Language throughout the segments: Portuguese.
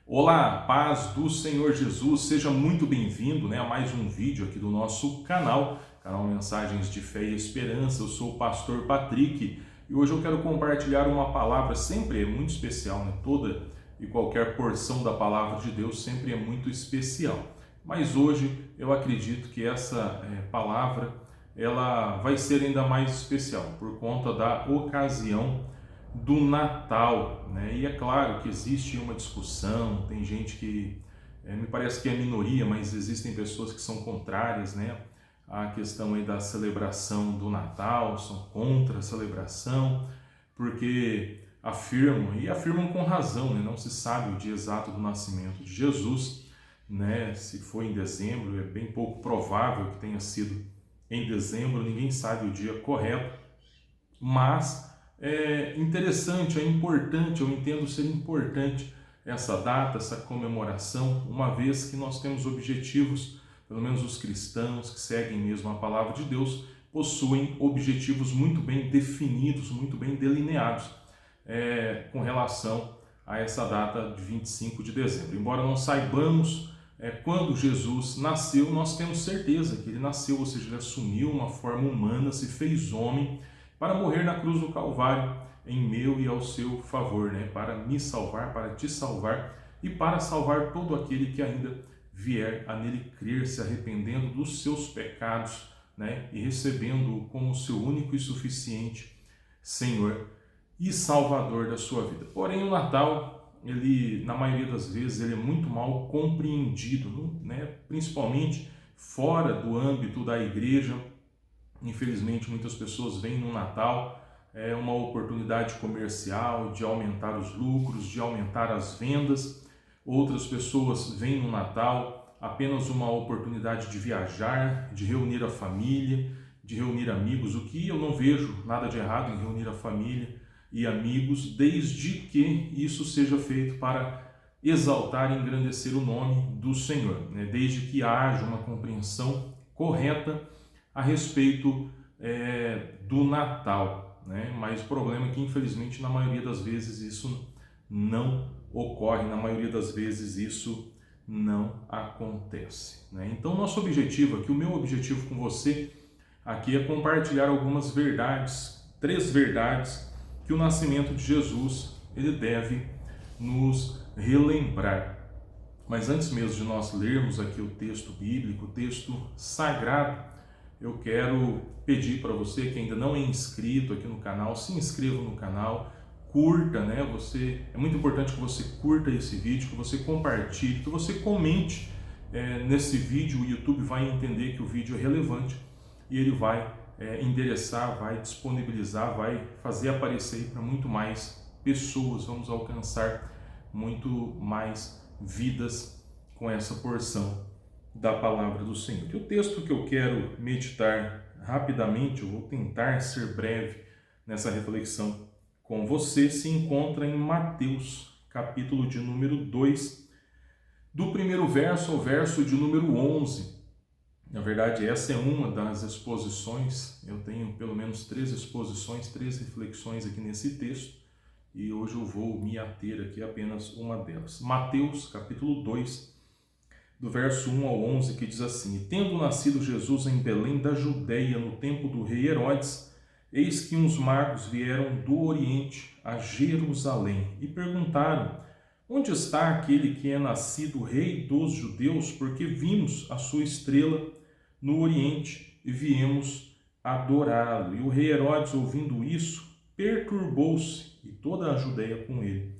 Olá, paz do Senhor Jesus, seja muito bem-vindo, a mais um vídeo aqui do nosso canal Mensagens de Fé e Esperança. Eu sou o pastor Patrick e hoje eu quero compartilhar uma palavra, sempre é muito especial, toda e qualquer porção da palavra de Deus sempre é muito especial. Mas hoje eu acredito que essa palavra ela vai ser ainda mais especial por conta da ocasião do Natal, E é claro que existe uma discussão, tem gente que, me parece que é minoria, mas existem pessoas que são contrárias, à questão aí da celebração do Natal, são contra a celebração, porque afirmam com razão, não se sabe o dia exato do nascimento de Jesus, se foi em dezembro, é bem pouco provável que tenha sido em dezembro, ninguém sabe o dia correto, mas é interessante, é importante, eu entendo ser importante essa data, essa comemoração, uma vez que nós temos objetivos, pelo menos os cristãos que seguem mesmo a palavra de Deus, possuem objetivos muito bem definidos, muito bem delineados com relação a essa data de 25 de dezembro. Embora não saibamos quando Jesus nasceu, nós temos certeza que ele nasceu, ou seja, ele assumiu uma forma humana, se fez homem, para morrer na cruz do Calvário em meu e ao seu favor, para me salvar, para te salvar e para salvar todo aquele que ainda vier a nele crer, se arrependendo dos seus pecados, e recebendo-o como seu único e suficiente Senhor e Salvador da sua vida. Porém, o Natal, ele, na maioria das vezes, ele é muito mal compreendido, principalmente fora do âmbito da igreja. Infelizmente, muitas pessoas veem no Natal uma oportunidade comercial de aumentar os lucros, de aumentar as vendas. Outras pessoas veem no Natal apenas uma oportunidade de viajar, de reunir a família, de reunir amigos, o que eu não vejo nada de errado em reunir a família e amigos, desde que isso seja feito para exaltar e engrandecer o nome do Senhor, desde que haja uma compreensão correta a respeito do Natal, Mas o problema é que, infelizmente, na maioria das vezes isso não ocorre, na maioria das vezes isso não acontece, Então, nosso objetivo aqui, o meu objetivo com você aqui é compartilhar algumas verdades, 3 verdades que o nascimento de Jesus ele deve nos relembrar. Mas antes mesmo de nós lermos aqui o texto bíblico, o texto sagrado, eu quero pedir para você que ainda não é inscrito aqui no canal, se inscreva no canal, curta, é muito importante que você curta esse vídeo, que você compartilhe, que você comente nesse vídeo. O YouTube vai entender que o vídeo é relevante e ele vai endereçar, vai disponibilizar, vai fazer aparecer para muito mais pessoas. Vamos alcançar muito mais vidas com essa porção da palavra do Senhor. E o texto que eu quero meditar rapidamente, eu vou tentar ser breve nessa reflexão com você, se encontra em Mateus, capítulo de número 2, do primeiro verso ao verso de número 11. Na verdade, essa é uma das exposições, eu tenho pelo menos 3 exposições, 3 reflexões aqui nesse texto, e hoje eu vou me ater aqui a apenas uma delas. Mateus, capítulo 2, do verso 1 ao 11, que diz assim: E tendo nascido Jesus em Belém da Judeia, no tempo do rei Herodes, eis que uns magos vieram do Oriente a Jerusalém e perguntaram: Onde está aquele que é nascido rei dos judeus? Porque vimos a sua estrela no Oriente e viemos adorá-lo. E o rei Herodes, ouvindo isso, perturbou-se, e toda a Judeia com ele.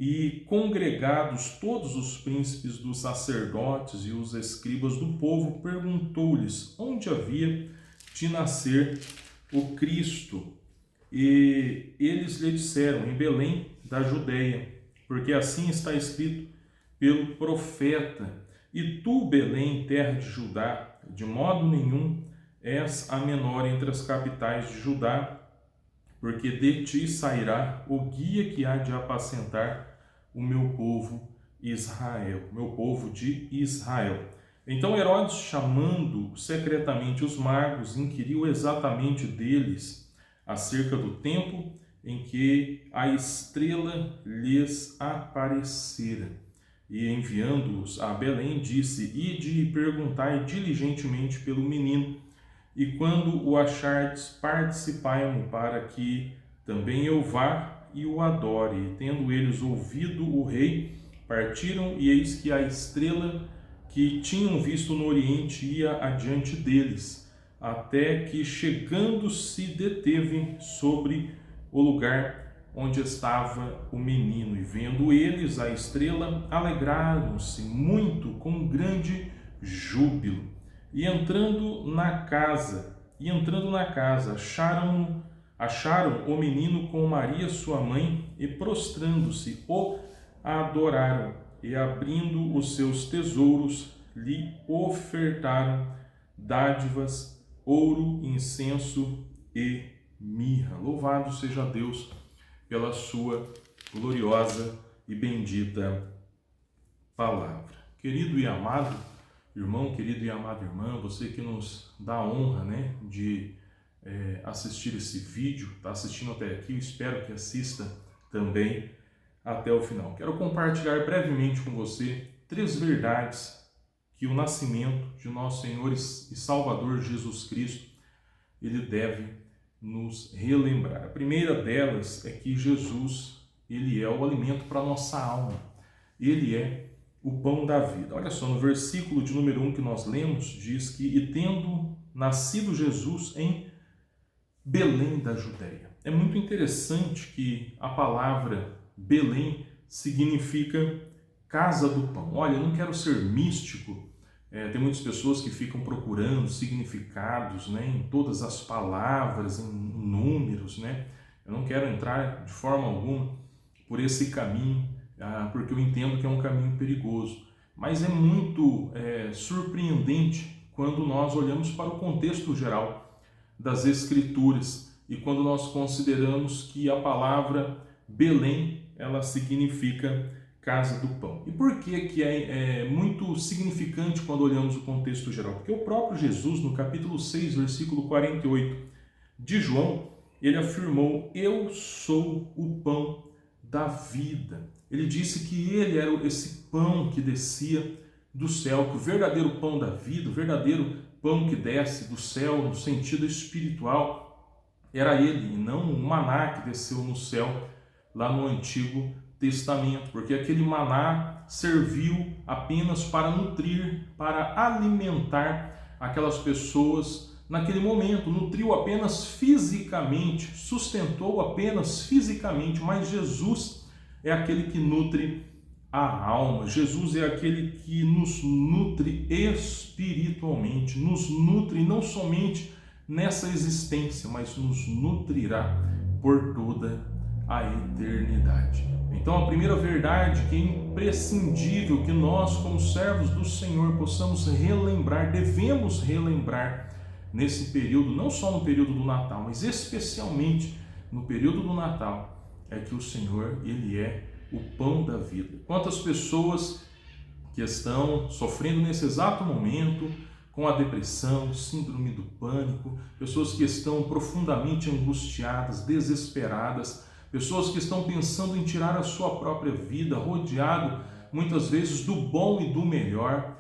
E congregados todos os príncipes dos sacerdotes e os escribas do povo, perguntou-lhes onde havia de nascer o Cristo. E eles lhe disseram: em Belém da Judeia, porque assim está escrito pelo profeta: E tu, Belém, terra de Judá, de modo nenhum és a menor entre as capitais de Judá, porque de ti sairá o guia que há de apacentar o meu povo Israel, meu povo de Israel. Então Herodes, chamando secretamente os magos, inquiriu exatamente deles acerca do tempo em que a estrela lhes aparecera. e enviando-os a Belém, disse: Ide e perguntai diligentemente pelo menino, e quando o achardes, participai-mo, para que também eu vá e o adore. E tendo eles ouvido o rei, partiram, e eis que a estrela que tinham visto no oriente ia adiante deles, até que, chegando, se deteve sobre o lugar onde estava o menino. E vendo eles a estrela, alegraram-se muito com grande júbilo. E entrando na casa, acharam o menino com Maria sua mãe, e prostrando-se o adoraram, e abrindo os seus tesouros lhe ofertaram dádivas, ouro, incenso e mirra. Louvado seja Deus pela sua gloriosa e bendita palavra. Querido e amado irmão, querido e amada irmã, você que nos dá a honra, de assistir esse vídeo, está assistindo até aqui, eu espero que assista também até o final. Quero compartilhar brevemente com você 3 verdades que o nascimento de nosso Senhor e Salvador Jesus Cristo, ele deve nos relembrar. A primeira delas é que Jesus, ele é o alimento para a nossa alma. Ele é o pão da vida. Olha só, no versículo de número 1 que nós lemos, diz que: E tendo nascido Jesus em Belém da Judéia. É muito interessante que a palavra Belém significa casa do pão. Olha, eu não quero ser místico, tem muitas pessoas que ficam procurando significados, em todas as palavras, em números, Eu não quero entrar de forma alguma por esse caminho, porque eu entendo que é um caminho perigoso. Mas é muito surpreendente quando nós olhamos para o contexto geral das Escrituras e quando nós consideramos que a palavra Belém, ela significa casa do pão. E por que é muito significante quando olhamos o contexto geral? Porque o próprio Jesus, no capítulo 6, versículo 48 de João, ele afirmou: Eu sou o pão da vida. Ele disse que ele era esse pão que descia do céu, que o verdadeiro pão da vida, o verdadeiro pão que desce do céu no sentido espiritual, era ele, e não o maná que desceu no céu lá no Antigo Testamento, porque aquele maná serviu apenas para nutrir, para alimentar aquelas pessoas naquele momento, nutriu apenas fisicamente, sustentou apenas fisicamente, mas Jesus é aquele que nutre a alma. Jesus é aquele que nos nutre espiritualmente, nos nutre não somente nessa existência, mas nos nutrirá por toda a eternidade. Então, a primeira verdade que é imprescindível que nós, como servos do Senhor, possamos relembrar, devemos relembrar nesse período, não só no período do Natal, mas especialmente no período do Natal, é que o Senhor, ele é o pão da vida. Quantas pessoas que estão sofrendo nesse exato momento com a depressão, síndrome do pânico, pessoas que estão profundamente angustiadas, desesperadas, pessoas que estão pensando em tirar a sua própria vida, rodeado muitas vezes do bom e do melhor,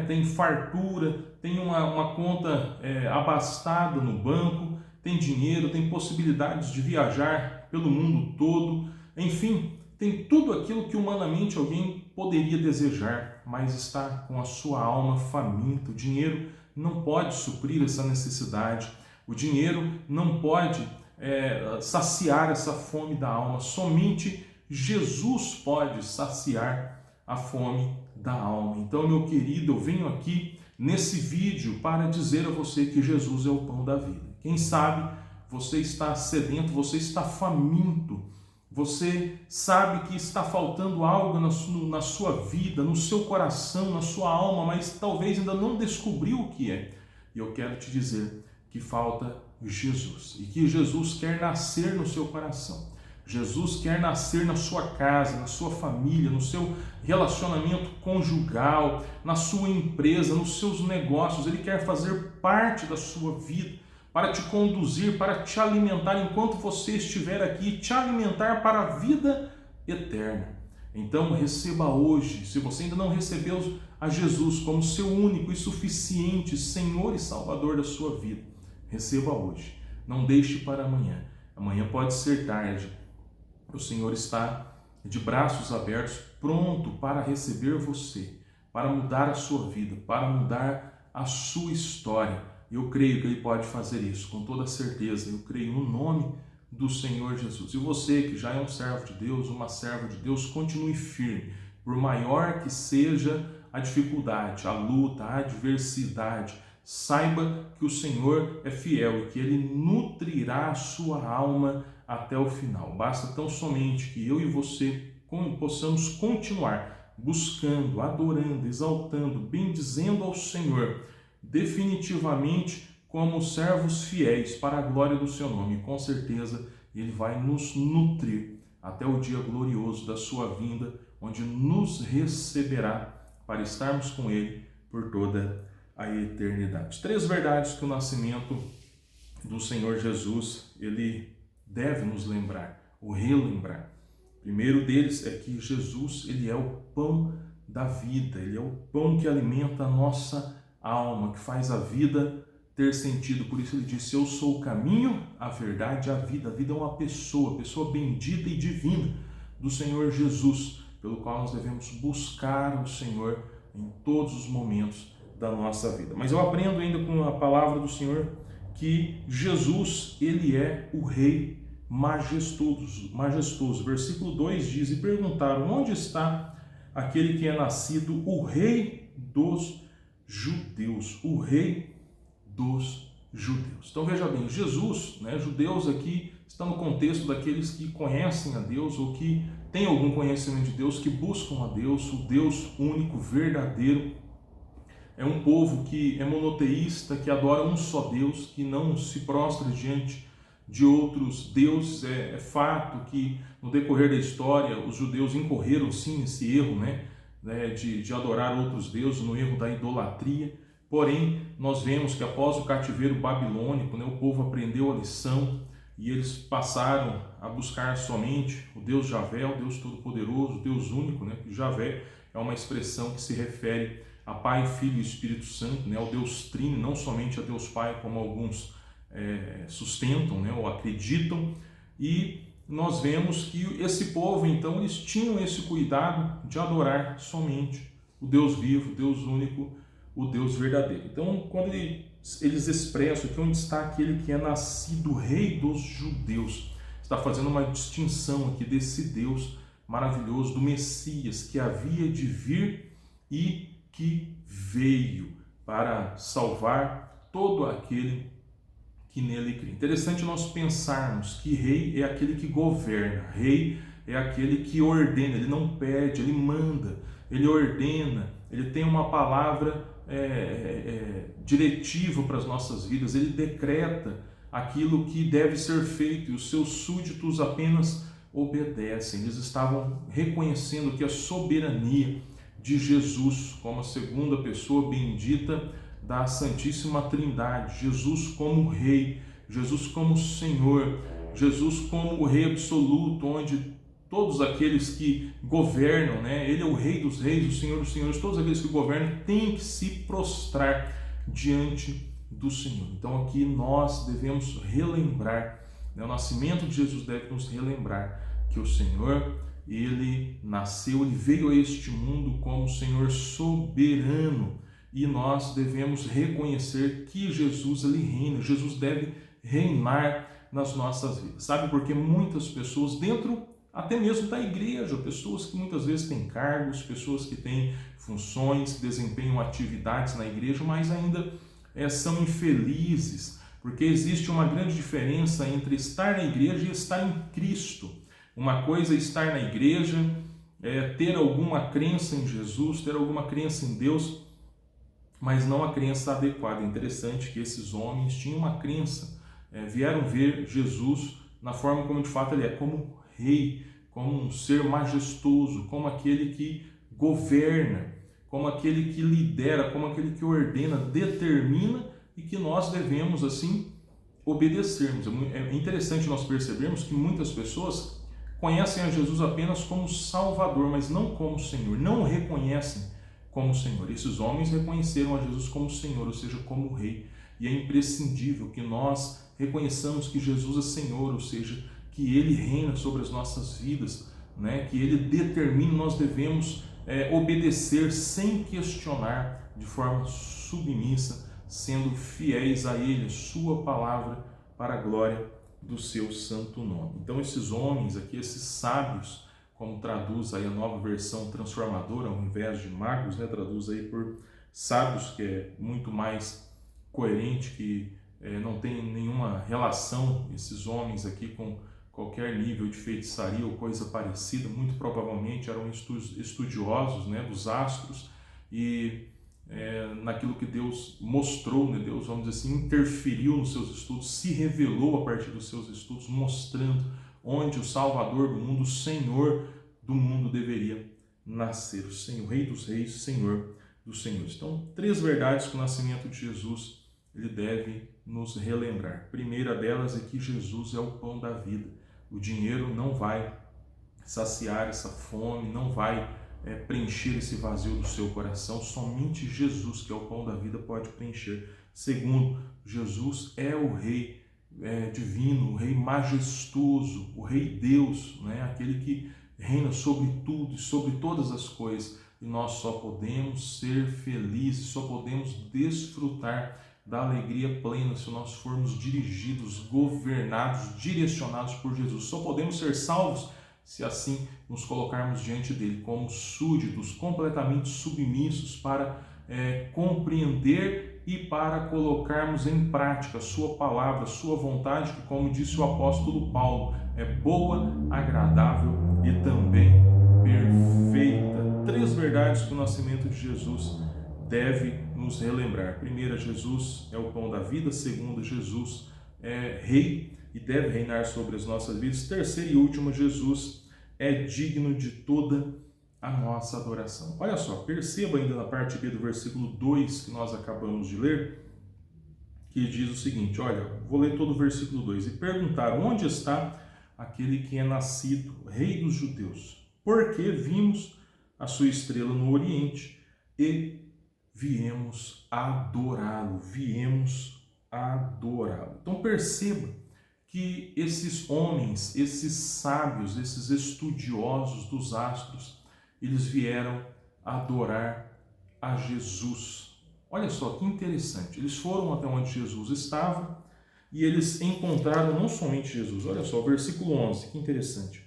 Tem fartura, tem uma conta abastada no banco, tem dinheiro, tem possibilidades de viajar pelo mundo todo, enfim, tem tudo aquilo que humanamente alguém poderia desejar, mas está com a sua alma faminta. O dinheiro não pode suprir essa necessidade, o dinheiro não pode saciar essa fome da alma. Somente Jesus pode saciar a fome da alma. Então, meu querido, eu venho aqui nesse vídeo para dizer a você que Jesus é o pão da vida. Quem sabe você está sedento, você está faminto, você sabe que está faltando algo na sua vida, no seu coração, na sua alma, mas talvez ainda não descobriu o que é. E eu quero te dizer que falta Jesus e que Jesus quer nascer no seu coração. Jesus quer nascer na sua casa, na sua família, no seu relacionamento conjugal, na sua empresa, nos seus negócios. Ele quer fazer parte da sua vida para te conduzir, para te alimentar enquanto você estiver aqui, te alimentar para a vida eterna. Então receba hoje, se você ainda não recebeu a Jesus como seu único e suficiente Senhor e Salvador da sua vida, receba hoje, não deixe para amanhã. Amanhã pode ser tarde. O Senhor está de braços abertos, pronto para receber você, para mudar a sua vida, para mudar a sua história. Eu creio que Ele pode fazer isso, com toda certeza. Eu creio no nome do Senhor Jesus. E você que já é um servo de Deus, uma serva de Deus, continue firme. Por maior que seja a dificuldade, a luta, a adversidade, saiba que o Senhor é fiel e que Ele nutrirá a sua alma até o final. Basta tão somente que eu e você possamos continuar buscando, adorando, exaltando, bendizendo ao Senhor, definitivamente como servos fiéis para a glória do seu nome. Com certeza Ele vai nos nutrir até o dia glorioso da sua vinda, onde nos receberá para estarmos com Ele por toda a eternidade. 3 verdades que o nascimento do Senhor Jesus, Ele deve nos lembrar, ou relembrar. O primeiro deles é que Jesus, Ele é o pão da vida, Ele é o pão que alimenta a nossa alma, que faz a vida ter sentido. Por isso Ele disse: eu sou o caminho, a verdade e a vida. A vida é uma pessoa bendita e divina do Senhor Jesus, pelo qual nós devemos buscar o Senhor em todos os momentos da nossa vida. Mas eu aprendo ainda com a palavra do Senhor que Jesus, Ele é o Rei majestoso. Versículo 2 diz: e perguntaram: onde está aquele que é nascido o Rei dos Judeus? O Rei dos Judeus. Então veja bem, Jesus, judeus aqui está no contexto daqueles que conhecem a Deus ou que têm algum conhecimento de Deus, que buscam a Deus, o Deus único, verdadeiro. É um povo que é monoteísta, que adora um só Deus, que não se prostra diante de outros deuses. É fato que no decorrer da história os judeus incorreram sim nesse erro, de adorar outros deuses, no erro da idolatria. Porém, nós vemos que após o cativeiro babilônico, o povo aprendeu a lição e eles passaram a buscar somente o Deus Javé, o Deus Todo-Poderoso, o Deus único. Javé é uma expressão que se refere a Pai, Filho e Espírito Santo, ao Deus Trino, não somente a Deus Pai, como alguns sustentam, ou acreditam. E nós vemos que esse povo, então, eles tinham esse cuidado de adorar somente o Deus vivo, o Deus único, o Deus verdadeiro. Então, quando eles expressam aqui onde está aquele que é nascido Rei dos Judeus, está fazendo uma distinção aqui desse Deus maravilhoso, do Messias, que havia de vir e que veio para salvar todo aquele que nele crê. Interessante nós pensarmos que rei é aquele que governa, rei é aquele que ordena, ele não pede, ele manda, ele ordena, ele tem uma palavra diretiva para as nossas vidas, ele decreta aquilo que deve ser feito e os seus súditos apenas obedecem. Eles estavam reconhecendo que a soberania de Jesus como a segunda pessoa bendita da Santíssima Trindade, Jesus como Rei, Jesus como Senhor, Jesus como o Rei absoluto, onde todos aqueles que governam, Ele é o Rei dos Reis, o Senhor dos Senhores, todos aqueles que governam têm que se prostrar diante do Senhor. Então aqui nós devemos relembrar, o nascimento de Jesus deve nos relembrar que o Senhor, Ele nasceu, Ele veio a este mundo como Senhor soberano, e nós devemos reconhecer que Jesus, Ele reina, Jesus deve reinar nas nossas vidas. Sabe, porque muitas pessoas dentro até mesmo da igreja, pessoas que muitas vezes têm cargos, pessoas que têm funções, que desempenham atividades na igreja, mas ainda são infelizes, porque existe uma grande diferença entre estar na igreja e estar em Cristo. Uma coisa é estar na igreja, ter alguma crença em Jesus, ter alguma crença em Deus, mas não a crença adequada. É interessante que esses homens tinham uma crença, vieram ver Jesus na forma como de fato Ele é, como Rei, como um ser majestoso, como aquele que governa, como aquele que lidera, como aquele que ordena, determina e que nós devemos assim obedecermos. É interessante nós percebermos que muitas pessoas conhecem a Jesus apenas como Salvador, mas não como Senhor, não o reconhecem como Senhor. Esses homens reconheceram a Jesus como Senhor, ou seja, como Rei. E é imprescindível que nós reconheçamos que Jesus é Senhor, ou seja, que Ele reina sobre as nossas vidas, né? Que Ele determina, nós devemos obedecer sem questionar, de forma submissa, sendo fiéis a Ele, sua palavra, para a glória do seu santo nome. Então esses homens aqui, esses sábios, como traduz aí a Nova Versão Transformadora, ao invés de magos, né, traduz aí por sábios, que é muito mais coerente, que não tem nenhuma relação, esses homens aqui, com qualquer nível de feitiçaria ou coisa parecida. Muito provavelmente eram estudiosos, né, dos astros, e naquilo que Deus mostrou, né, Deus, vamos dizer assim, interferiu nos seus estudos, se revelou a partir dos seus estudos, mostrando onde o Salvador do mundo, o Senhor do mundo deveria nascer, o Senhor, o Rei dos Reis, Senhor dos Senhores. Então, 3 verdades que o nascimento de Jesus ele deve nos relembrar. A primeira delas é que Jesus é o pão da vida. O dinheiro não vai saciar essa fome, não vai preencher esse vazio do seu coração. Somente Jesus, que é o pão da vida, pode preencher. Segundo, Jesus é o Rei divino, o Rei majestoso, o Rei Deus, né? Aquele que reina sobre tudo e sobre todas as coisas. E nós só podemos ser felizes, só podemos desfrutar da alegria plena se nós formos dirigidos, governados, direcionados por Jesus. Só podemos ser salvos se assim nos colocarmos diante dele como súditos, completamente submissos, para compreender e para colocarmos em prática sua palavra, sua vontade, que, como disse o apóstolo Paulo, é boa, agradável e também perfeita. 3 verdades que o nascimento de Jesus deve nos relembrar. Primeira, Jesus é o pão da vida. Segunda, Jesus é Rei e deve reinar sobre as nossas vidas. Terceira e última, Jesus é digno de toda a nossa adoração. Olha só, perceba ainda na parte B do versículo 2 que nós acabamos de ler, que diz o seguinte, olha, vou ler todo o versículo 2. E perguntaram, onde está aquele que é nascido, Rei dos judeus? Porque vimos a sua estrela no Oriente e viemos adorá-lo, Então perceba que esses homens, esses sábios, esses estudiosos dos astros, eles vieram adorar a Jesus. Olha só que interessante, eles foram até onde Jesus estava e eles encontraram não somente Jesus, olha só, o versículo 11, que interessante.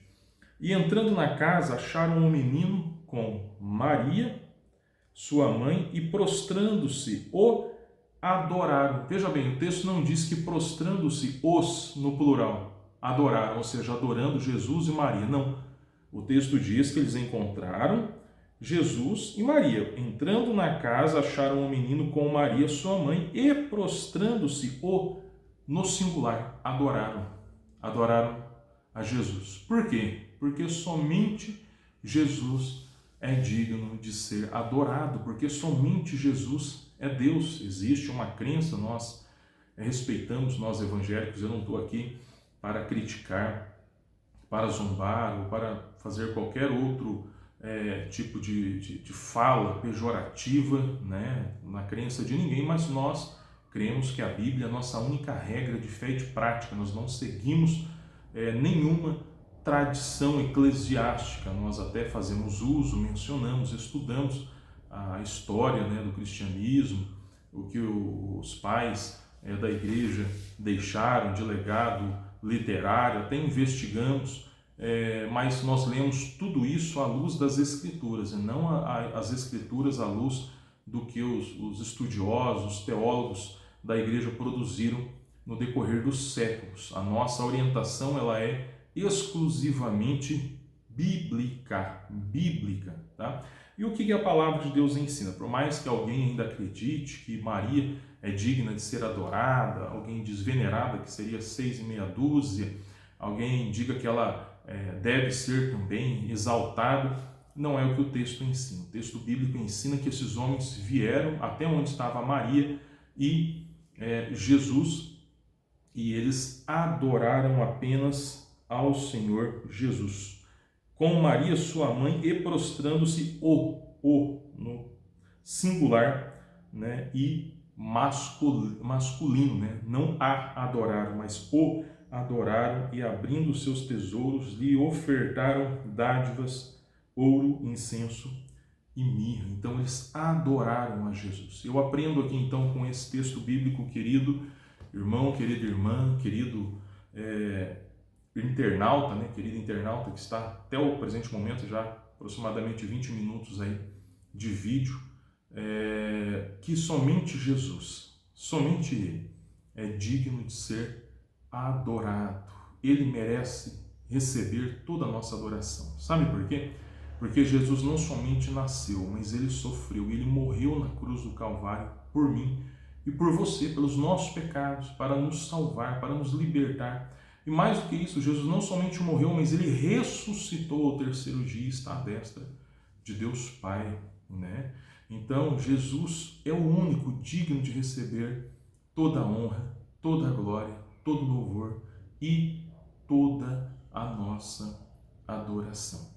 E entrando na casa, acharam um menino com Maria, sua mãe, e prostrando-se, o adoraram. Veja bem, o texto não diz que prostrando-se os, no plural, adoraram, ou seja, adorando Jesus e Maria. Não. O texto diz que eles encontraram Jesus e Maria. Entrando na casa, acharam um menino com Maria, sua mãe, e prostrando-se, o, no singular, adoraram. Adoraram a Jesus. Por quê? Porque somente Jesus é digno de ser adorado, porque somente Jesus é Deus. Existe uma crença, nós respeitamos, nós evangélicos, eu não estou aqui para criticar, para zombar ou para fazer qualquer outro tipo de fala pejorativa, né, na crença de ninguém, mas nós cremos que a Bíblia é a nossa única regra de fé e de prática. Nós não seguimos nenhuma tradição eclesiástica. Nós até fazemos uso, mencionamos, estudamos a história, né, do cristianismo, o que os pais da igreja deixaram de legado literário, até investigamos, mas nós lemos tudo isso à luz das Escrituras, e não as Escrituras à luz do que os estudiosos, os teólogos da igreja produziram no decorrer dos séculos. A nossa orientação ela é exclusivamente bíblica, tá? E o que a palavra de Deus ensina? Por mais que alguém ainda acredite que Maria é digna de ser adorada, alguém diz venerada, que seria 6 e meia dúzia, alguém diga que ela deve ser também exaltada, não é o que o texto ensina. O texto bíblico ensina que esses homens vieram até onde estava Maria e Jesus, e eles adoraram apenas ao Senhor Jesus. com Maria sua mãe e prostrando-se no singular, né, e masculino, né, não a adoraram, mas o adoraram e abrindo seus tesouros lhe ofertaram dádivas, ouro, incenso e mirra. Então eles adoraram a Jesus. Eu aprendo aqui então com esse texto bíblico, querido irmão, querida irmã, querido internauta, né, querido internauta que está até o presente momento, já aproximadamente 20 minutos aí de vídeo, que somente Jesus, somente Ele é digno de ser adorado. Ele merece receber toda a nossa adoração. Sabe por quê? Porque Jesus não somente nasceu, mas Ele sofreu, Ele morreu na cruz do Calvário por mim e por você, pelos nossos pecados, para nos salvar, para nos libertar. E mais do que isso, Jesus não somente morreu, mas Ele ressuscitou ao terceiro dia e está à destra de Deus Pai, né? Então, Jesus é o único digno de receber toda a honra, toda a glória, todo o louvor e toda a nossa adoração.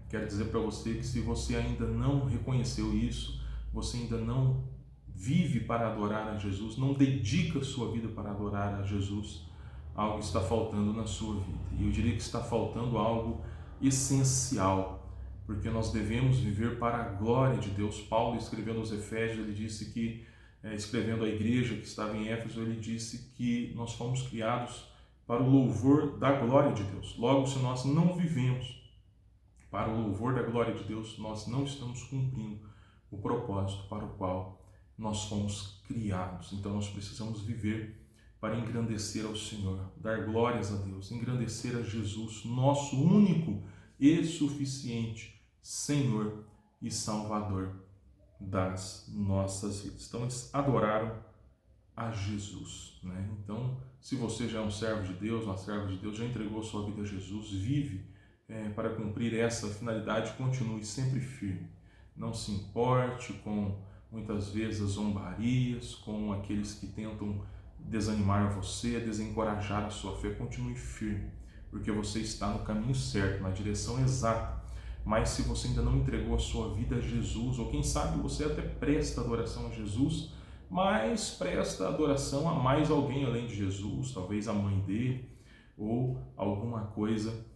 Quero dizer para você que se você ainda não reconheceu isso, você ainda não vive para adorar a Jesus, não dedica a sua vida para adorar a Jesus, algo está faltando na sua vida. E eu diria que está faltando algo essencial, porque nós devemos viver para a glória de Deus. Paulo, escrevendo aos Efésios, ele disse que, escrevendo à igreja que estava em Éfeso, ele disse que nós fomos criados para o louvor da glória de Deus. Logo, se nós não vivemos para o louvor da glória de Deus, nós não estamos cumprindo o propósito para o qual nós fomos criados. Então nós precisamos viver para engrandecer ao Senhor, dar glórias a Deus, engrandecer a Jesus, nosso único e suficiente Senhor e Salvador das nossas vidas. Então eles adoraram a Jesus, né? Então, se você já é um servo de Deus, uma serva de Deus, já entregou sua vida a Jesus, vive para cumprir essa finalidade, continue sempre firme. Não se importe com, muitas vezes, as zombarias, com aqueles que tentam desanimar você, desencorajar a sua fé. Continue firme, porque você está no caminho certo, na direção exata. Mas se você ainda não entregou a sua vida a Jesus, ou quem sabe você até presta adoração a Jesus, mas presta adoração a mais alguém além de Jesus, talvez a mãe dele, ou alguma coisa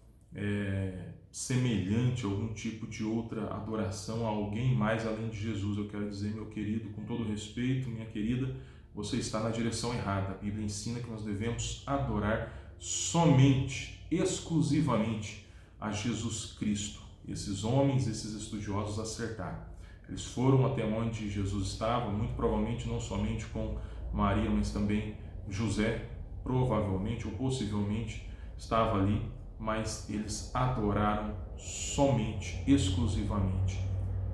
semelhante, algum tipo de outra adoração a alguém mais além de Jesus. Eu quero dizer, meu querido, com todo respeito, minha querida, você está na direção errada. A Bíblia ensina que nós devemos adorar somente, exclusivamente a Jesus Cristo. Esses homens, esses estudiosos acertaram. Eles foram até onde Jesus estava, muito provavelmente não somente com Maria, mas também José, provavelmente ou possivelmente estava ali, mas eles adoraram somente, exclusivamente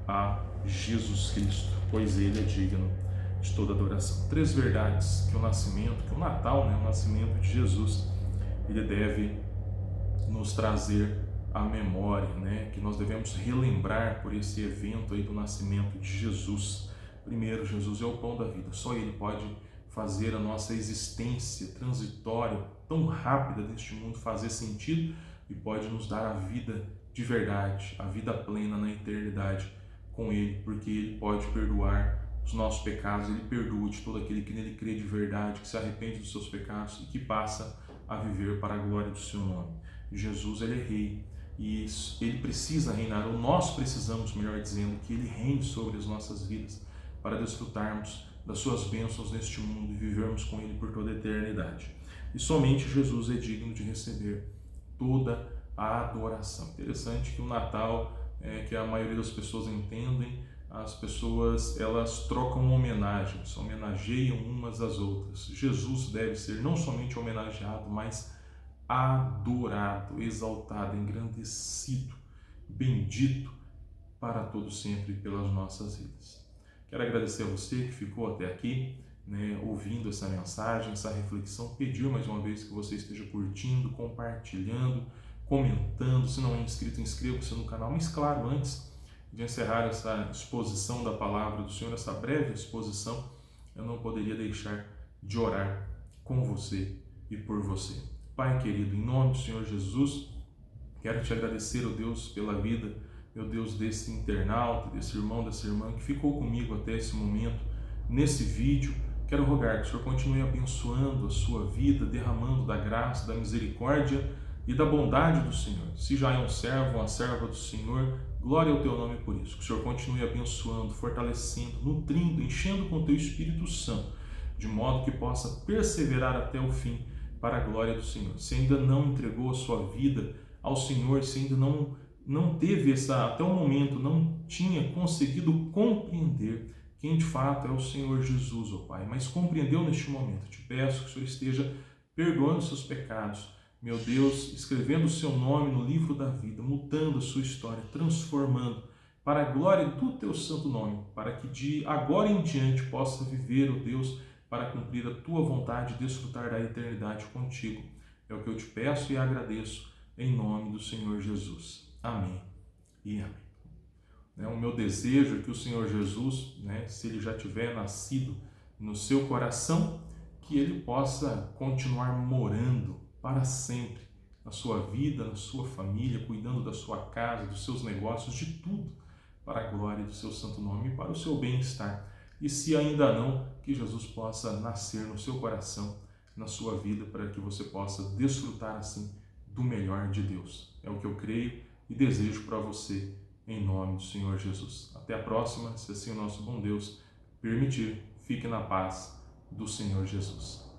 a Jesus Cristo, pois Ele é digno de toda adoração. 3 verdades que o nascimento, que o Natal, né, o nascimento de Jesus, ele deve nos trazer à memória, né, que nós devemos relembrar por esse evento aí do nascimento de Jesus. Primeiro, Jesus é o pão da vida, só Ele pode fazer a nossa existência transitória, tão rápida deste mundo, fazer sentido e pode nos dar a vida de verdade, a vida plena na eternidade com Ele, porque Ele pode perdoar os nossos pecados, Ele perdoa de todo aquele que nele crê de verdade, que se arrepende dos seus pecados e que passa a viver para a glória do seu nome. Jesus, Ele é Rei e Ele precisa reinar, ou nós precisamos, melhor dizendo, que Ele reine sobre as nossas vidas para desfrutarmos das suas bênçãos neste mundo e vivermos com Ele por toda a eternidade. E somente Jesus é digno de receber toda a adoração. Interessante que o Natal, que a maioria das pessoas entendem, as pessoas elas trocam homenagens, homenageiam umas às outras. Jesus deve ser não somente homenageado, mas adorado, exaltado, engrandecido, bendito para todo sempre pelas nossas vidas. Quero agradecer a você que ficou até aqui, né, ouvindo essa mensagem, essa reflexão, pedir mais uma vez que você esteja curtindo, compartilhando, comentando. Se não é inscrito, inscreva-se no canal. Mas claro, antes de encerrar essa exposição da palavra do Senhor, essa breve exposição, eu não poderia deixar de orar com você e por você. Pai querido, em nome do Senhor Jesus, Quero te agradecer, ó Deus, pela vida, meu Deus, desse internauta, desse irmão, dessa irmã que ficou comigo até esse momento, nesse vídeo. Quero rogar que o Senhor continue abençoando a sua vida, derramando da graça, da misericórdia e da bondade do Senhor. Se já é um servo, uma serva do Senhor, glória ao teu nome por isso. Que o Senhor continue abençoando, fortalecendo, nutrindo, enchendo com o teu Espírito Santo, de modo que possa perseverar até o fim para a glória do Senhor. Se ainda não entregou a sua vida ao Senhor, se ainda não teve até o momento, não tinha conseguido compreender quem de fato é o Senhor Jesus, ó Pai, mas compreendeu neste momento, te peço que o Senhor esteja perdoando os seus pecados, meu Deus, escrevendo o seu nome no livro da vida, mudando a sua história, transformando para a glória do teu santo nome, para que de agora em diante possa viver, ó Deus, para cumprir a tua vontade e desfrutar da eternidade contigo. É o que eu te peço e agradeço, em nome do Senhor Jesus. Amém e amém. O meu desejo é que o Senhor Jesus, se Ele já tiver nascido no seu coração, que Ele possa continuar morando para sempre na sua vida, na sua família, cuidando da sua casa, dos seus negócios, de tudo, para a glória do seu santo nome e para o seu bem-estar. E se ainda não, que Jesus possa nascer no seu coração, na sua vida, para que você possa desfrutar assim do melhor de Deus. É o que eu creio e desejo para você, em nome do Senhor Jesus. Até a próxima, se assim o nosso bom Deus permitir. Fique na paz do Senhor Jesus.